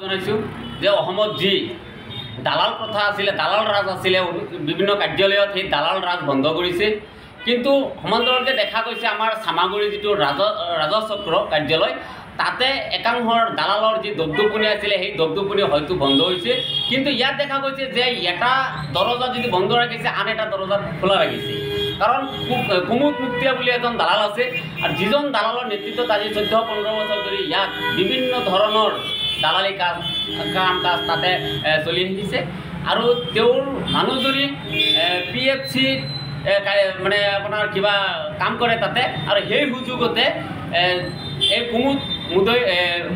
জনাইছোঁ যে অসমত যি দালাল প্ৰথা আছিলে, দালাল ৰাজ আছিলে, বিভিন্ন কাৰ্যালয়ত সেই দালাল ৰাজ বন্ধ কৰিছে। কিন্তু সমান্তৰালকৈ দেখা গৈছে আমাৰ চামাগুৰি যিটো ৰাজচক্ৰ কাৰ্যালয়, তাতে একাংশৰ দালালৰ যি দপদপনি আছিলে সেই দপদপনি হয়তো বন্ধ হৈছে। কিন্তু ইয়াত দেখা গৈছে যে এটা দৰজা যদি বন্ধ ৰাখিছে, আন এটা দৰজা খোলা ৰাখিছে। কাৰণ কুমুদ মুক্তিয়া বুলি এজন দালাল আছে, আৰু যিজন দালালৰ নেতৃত্বত আজি 14-15 বছৰ ধৰি ইয়াত বিভিন্ন ধৰণৰ দালালি কাম কাজ তাতে চলি আহিছে। আৰু তেওঁৰ মানুহজনী PFC মানে আপোনাৰ কিবা কাম কৰে তাতে, আৰু সেই সুযোগতে এই কুমুদ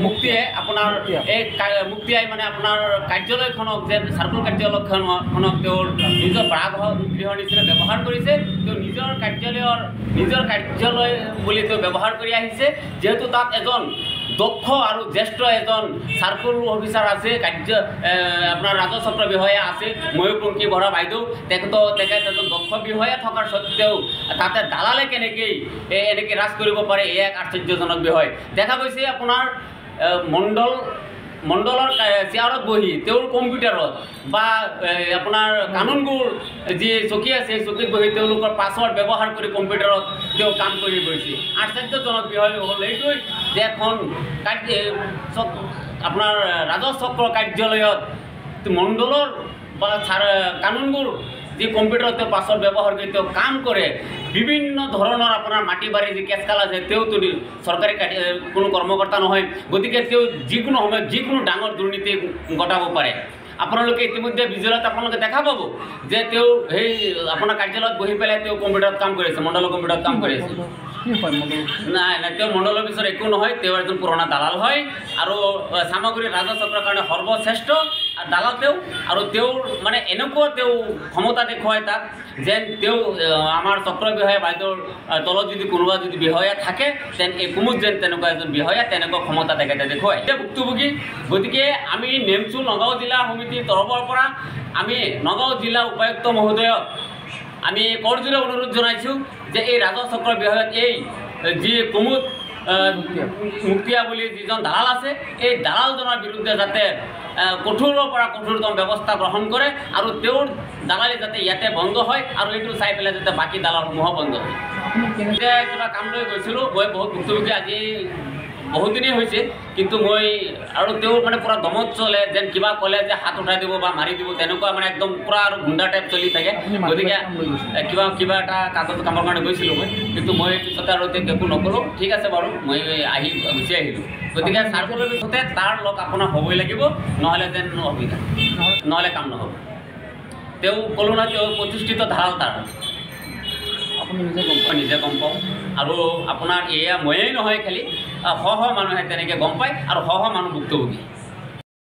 মুক্তিয়ে আপোনাৰ এই মুক্তিয়াই মানে আপোনাৰ কাৰ্যালয়খনক যে চাৰ্কুল কাৰ্যালয়খনক তেওঁৰ নিজৰ বাসগৃহৰ নিচিনা ব্যৱহাৰ কৰিছে। তেওঁ নিজৰ কাৰ্যালয় বুলি তেওঁ ব্যৱহাৰ কৰি আহিছে। যিহেতু তাত এজন দক্ষ আৰু জ্যেষ্ঠ এজন চাৰ্কুল অফিচাৰ আছে, আপোনাৰ ৰাজচক্ৰ বিষয়া আছে, ময়ূৰপংখী বৰা বাইদেউ, তেখেত এজন দক্ষ বিষয়া থকাৰ স্বত্তেও তাতে দালালে কেনেকৈ এনেকৈ ৰাজ কৰিব পাৰে, এয়া এক আশ্চৰ্যজনক বিষয়। দেখা গৈছে আপোনাৰ মণ্ডলৰ চেয়াৰত বহি তেওঁৰ কম্পিউটাৰত বা আপোনাৰ কানুনগোৰ যি চকী আছে সেই চকীত বহি তেওঁলোকৰ পাছৱৰ্ড ব্যৱহাৰ কৰি কম্পিউটাৰত তেওঁ কাম কৰি গৈছে। আশ্চৰ্যজনক বিষয় হ'ল এইটোৱেই যে এখন আপোনাৰ ৰাজচক্ৰ কাৰ্যালয়ত মণ্ডলৰ বা কানুনগোৰ যি কম্পিউটাৰত তেওঁ পাছৱৰ্ড ব্যৱহাৰ কৰি তেওঁ কাম কৰে। বিভিন্ন ধৰণৰ আপোনাৰ মাটি বাৰী যি কেঁচকাল আছে, তেওঁতো চৰকাৰী কোনো কৰ্মকৰ্তা নহয়, গতিকে তেওঁ যিকোনো সময়ত যিকোনো ডাঙৰ দুৰ্নীতি ঘটাব পাৰে। আপোনালোকে ইতিমধ্যে ভিজুৱেলত আপোনালোকে দেখা পাব যে তেওঁ সেই আপোনাৰ কাৰ্যালয়ত বহি পেলাই তেওঁ কম্পিউটাৰত কাম কৰিছে, মণ্ডলৰ কম্পিউটাৰত কাম কৰি আছে। নাই তেওঁ মণ্ডলৰ পিছত একো নহয়, তেওঁ এজন পুৰণা দালাল হয়, আৰু চামাগুৰি ৰাজচক্ৰৰ কাৰণে সৰ্বশ্ৰেষ্ঠ দালাল তেওঁ। আৰু তেওঁৰ মানে এনেকুৱা তেওঁ ক্ষমতা দেখুৱায় তাক যেন তেওঁ আমাৰ চক্ৰ বিষয়া বাইদেউৰ তলত যদি কোনোবা যদি বিষয়া থাকে, এই কুমুদ যেন তেনেকুৱা এজন বিষয়া, তেনেকুৱা ক্ষমতা তেখেতে দেখুৱায়। এতিয়া ভুক্তভোগী, গতিকে আমি নেমচু নগাঁও জিলা সমিতিৰ তৰফৰ পৰা আমি নগাঁও জিলা উপায়ুক্ত মহোদয়ক আমি কৰজোৰে অনুৰোধ জনাইছোঁ যে এই ৰাজচক্ৰ বিষয়ত এই যি কুমুদ মুক্তিয়া বুলি যিজন দালাল আছে, এই দালালজনৰ বিৰুদ্ধে যাতে কঠোৰৰ পৰা কঠোৰতম ব্যৱস্থা গ্ৰহণ কৰে, আৰু তেওঁৰ দালালি যাতে ইয়াতে বন্ধ হয়, আৰু এইটো চাই পেলাই যাতে বাকী দালালসমূহ বন্ধ হয়। এতিয়া কিবা কাম লৈ গৈছিলোঁ, মই বহুত ভুক্তভোগী আজি বহুদিনেই হৈছে, কিন্তু মই আৰু তেওঁ মানে পূৰা দমত চলে, যেন কিবা ক'লে যে হাত উঠাই দিব বা মাৰি দিব, তেনেকুৱা মানে একদম পূৰা আৰু গুণ্ডা টাইপ চলি থাকে। গতিকে কিবা এটা কাগজ কামৰ কাৰণে গৈছিলোঁ মই, কিন্তু মই পিছতে আৰু একো নকৰোঁ। ঠিক আছে বাৰু, মই গুচি আহিলোঁ। গতিকে চাৰ্কুলৰ পিছতে তাৰ লগ আপোনাৰ হ'বই লাগিব, নহ'লে যেন অসুবিধা, নহ'লে কাম নহ'ব। তেওঁ ক'লোঁ নহয়, তেওঁ প্ৰতিষ্ঠিত দালাল তাৰ, আপুনি নিজে গম পাওঁ। আৰু আপোনাৰ এয়া ময়েই নহয়, খালি মানুহে তেনেকৈ গম পায়, আৰু মানুহ ভুক্তভোগী।